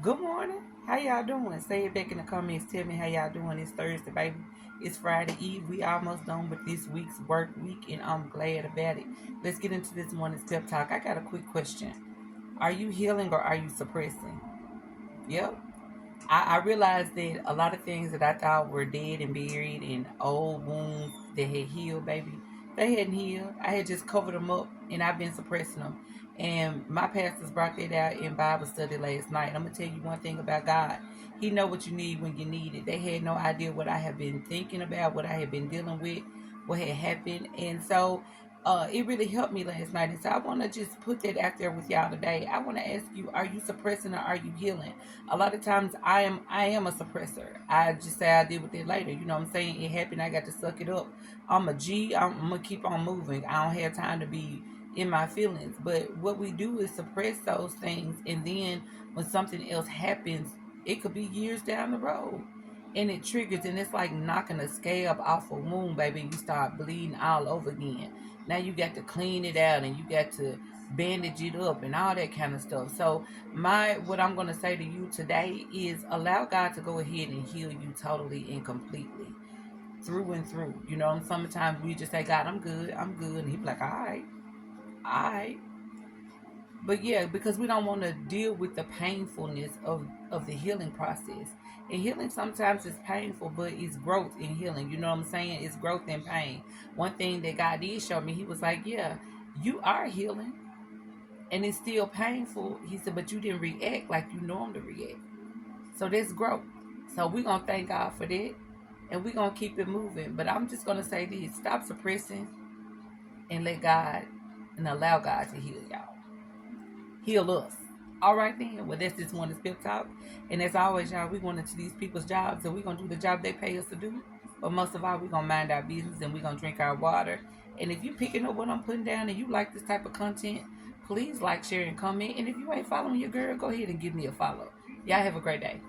Good morning. How y'all doing? Say it back in the comments. Tell me how y'all doing. It's Thursday, baby. It's Friday Eve. We almost done with this week's work week, and I'm glad about it. Let's get into this morning's pep talk. I got a quick question. Are you healing or are you suppressing? Yep. I realized that a lot of things that I thought were dead and buried and old wounds that had healed, baby, they hadn't healed. I had just covered them up and I've been suppressing them. And my pastors brought that out in Bible study last night. I'm going to tell you one thing about God. He know what you need when you need it. They had no idea what I have been thinking about, what I had been dealing with, what had happened. And so it really helped me last night. And so I want to just put that out there with y'all today. I want to ask you, are you suppressing or are you healing? A lot of times I am a suppressor. I just say I deal with it later. You know what I'm saying? It happened. I got to suck it up. I'm a G. I'm going to keep on moving. I don't have time to be in my feelings. But what we do is suppress those things. And then when something else happens, it could be years down the road. And it triggers, and it's like knocking a scab off a wound, baby. And you start bleeding all over again. Now you got to clean it out and you got to bandage it up and all that kind of stuff. So what I'm going to say to you today is allow God to go ahead and heal you totally and completely through and through. You know, and sometimes we just say, God, I'm good. And He be like, all right. But yeah, because we don't want to deal with the painfulness of the healing process. And healing sometimes is painful, but it's growth in healing. You know what I'm saying? It's growth in pain. One thing that God did show me, He was like, yeah, you are healing. And it's still painful. He said, but you didn't react like you normally react. So that's growth. So we're going to thank God for that. And we're going to keep it moving. But I'm just going to say this. Stop suppressing and let God and allow God to heal y'all. Heal us. All right then. Well, that's this morning's pep talk. And as always, y'all, we're going into these people's jobs and we're going to do the job they pay us to do. But most of all, we're going to mind our business and we're going to drink our water. And if you're picking up what I'm putting down and you like this type of content, please like, share, and comment. And if you ain't following your girl, go ahead and give me a follow. Y'all have a great day.